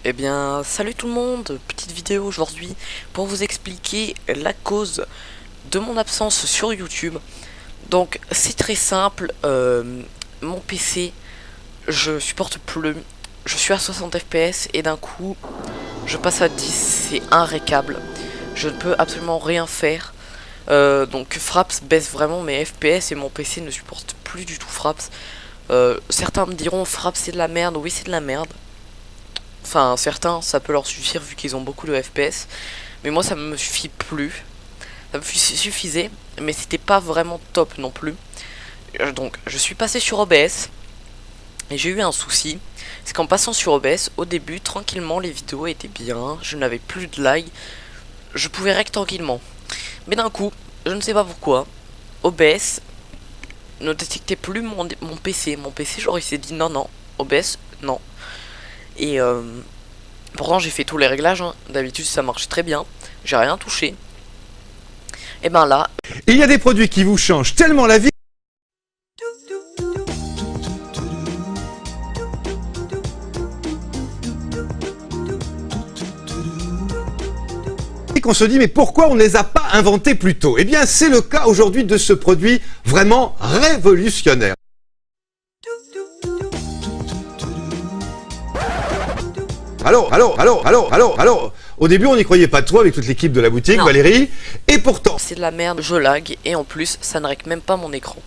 Eh bien, salut tout le monde, petite vidéo aujourd'hui pour vous expliquer la cause de mon absence sur YouTube. Donc, c'est très simple, mon PC, je supporte plus, je suis à 60 FPS et d'un coup, je passe à 10, c'est imrécable. Je ne peux absolument rien faire. Donc, Fraps baisse vraiment mes FPS et mon PC ne supporte plus du tout Fraps. Certains me diront Fraps c'est de la merde, oui c'est de la merde. Enfin, certains, ça peut leur suffire vu qu'ils ont beaucoup de FPS. Mais moi, ça me suffit plus. Ça me suffisait, mais c'était pas vraiment top non plus. Donc, je suis passé sur OBS. Et j'ai eu un souci. C'est qu'en passant sur OBS, au début, tranquillement, les vidéos étaient bien. Je n'avais plus de lag. Je pouvais rec tranquillement. Mais d'un coup, je ne sais pas pourquoi, OBS ne détectait plus mon PC. Mon PC, genre, il s'est dit non, non. OBS, non. Et pourtant j'ai fait tous les réglages, hein. D'habitude ça marche très bien, j'ai rien touché. Et ben là, Il y a des produits qui vous changent tellement la vie qu'on se dit mais pourquoi on ne les a pas inventés plus tôt? Eh bien c'est le cas aujourd'hui de ce produit vraiment révolutionnaire. Alors, au début on n'y croyait pas trop avec toute l'équipe de la boutique, non. Valérie, et pourtant... C'est de la merde, je lag, et en plus ça ne règle même pas mon écran.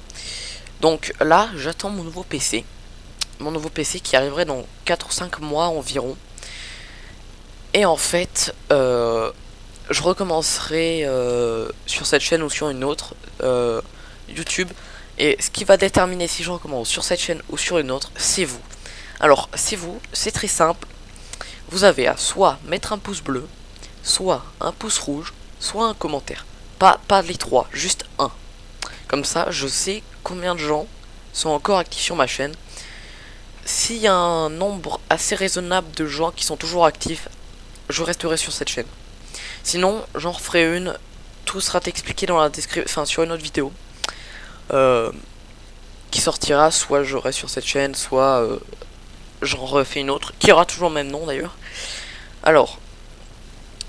Donc là, j'attends mon nouveau PC. Mon nouveau PC qui arriverait dans 4 ou 5 mois environ. Et en fait, je recommencerai sur cette chaîne ou sur une autre, YouTube. Et ce qui va déterminer si je recommence sur cette chaîne ou sur une autre, c'est vous. Alors, c'est vous, c'est très simple. Vous avez à soit mettre un pouce bleu, soit un pouce rouge, soit un commentaire. Pas les trois, juste un. Comme ça, je sais combien de gens sont encore actifs sur ma chaîne. S'il y a un nombre assez raisonnable de gens qui sont toujours actifs, je resterai sur cette chaîne. Sinon, j'en referai une. Tout sera expliqué dans la description, enfin sur une autre vidéo. Qui sortira, soit j'aurai sur cette chaîne, soit j'en refais une autre, qui aura toujours le même nom d'ailleurs. Alors,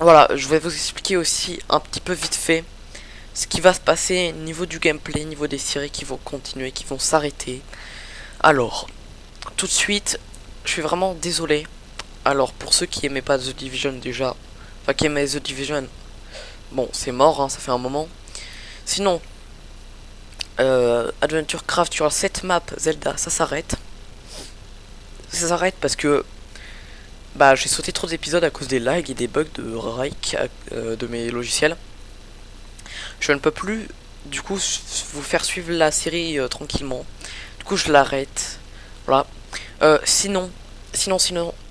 voilà, je vais vous expliquer aussi un petit peu vite fait ce qui va se passer niveau du gameplay, niveau des séries qui vont continuer, qui vont s'arrêter. Alors, tout de suite, je suis vraiment désolé. Alors, pour ceux qui aimaient pas The Division déjà, enfin qui aimaient The Division, bon, c'est mort, hein, ça fait un moment. Sinon, Adventure Craft sur cette map Zelda, ça s'arrête. Ça s'arrête parce que bah j'ai sauté trop d'épisodes à cause des lags et des bugs de Rike de mes logiciels. Je ne peux plus du coup vous faire suivre la série tranquillement. Du coup je l'arrête. Voilà. Sinon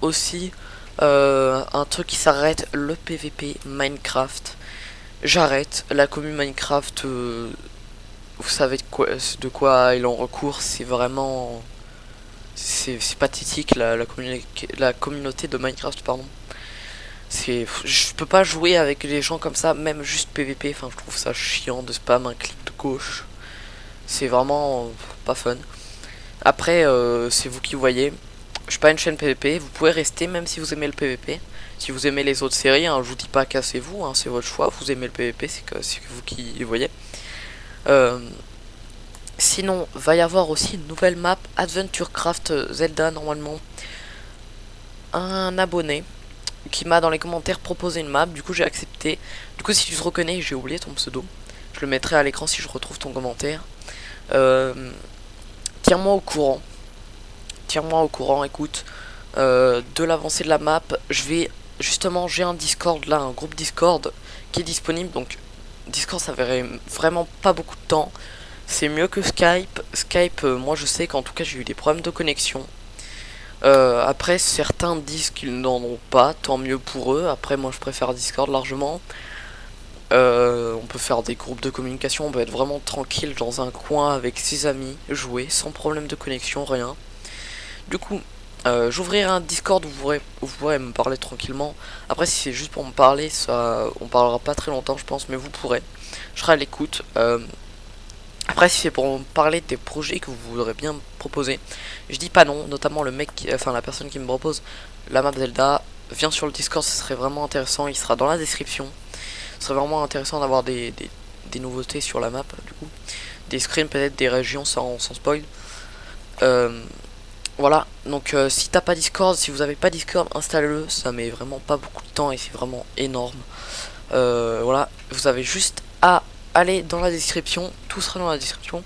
aussi un truc qui s'arrête, le PVP Minecraft. J'arrête la commune Minecraft. Vous savez de quoi il en recourt, c'est vraiment... C'est pathétique la communauté de Minecraft, pardon. Je peux pas jouer avec les gens comme ça, même juste PVP, enfin je trouve ça chiant de spam un clic de gauche. C'est vraiment pas fun. Après, c'est vous qui voyez. Je suis pas une chaîne PVP, vous pouvez rester même si vous aimez le PVP. Si vous aimez les autres séries, hein, je vous dis pas cassez-vous, hein, c'est votre choix, vous aimez le PVP, c'est que vous qui voyez. Sinon, va y avoir aussi une nouvelle map Adventure Craft Zelda normalement. Un abonné qui m'a dans les commentaires proposé une map, du coup j'ai accepté. Du coup si tu te reconnais, j'ai oublié ton pseudo. Je le mettrai à l'écran si je retrouve ton commentaire. Tiens-moi au courant. Tiens-moi au courant, écoute. De l'avancée de la map, justement, j'ai un Discord là, un groupe Discord qui est disponible. Donc Discord ça verrait vraiment pas beaucoup de temps. C'est mieux que Skype. Skype, moi je sais qu'en tout cas j'ai eu des problèmes de connexion. Après certains disent qu'ils n'en ont pas, tant mieux pour eux. Après moi je préfère Discord largement. On peut faire des groupes de communication, on peut être vraiment tranquille dans un coin avec ses amis, jouer sans problème de connexion, rien. Du coup, j'ouvrirai un Discord où vous pourrez me parler tranquillement. Après si c'est juste pour me parler, ça, on parlera pas très longtemps je pense, mais vous pourrez. Je serai à l'écoute. Après si c'est pour me parler des projets que vous voudrez bien me proposer, je dis pas non, notamment le mec, enfin la personne qui me propose la map Zelda, viens sur le Discord, ce serait vraiment intéressant, il sera dans la description. Ce serait vraiment intéressant d'avoir des nouveautés sur la map, du coup. Des screens peut-être, des régions sans spoil. Voilà, donc si t'as pas Discord, si vous avez pas Discord, installez-le, ça met vraiment pas beaucoup de temps et c'est vraiment énorme. Voilà, vous avez juste à aller dans la description, tout sera dans la description.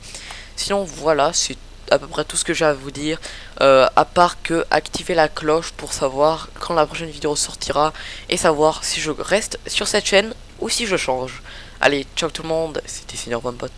Sinon voilà, c'est à peu près tout ce que j'ai à vous dire, à part que activer la cloche pour savoir quand la prochaine vidéo sortira et savoir si je reste sur cette chaîne ou si je change. Allez, ciao tout le monde, c'était Seigneur Bonebot.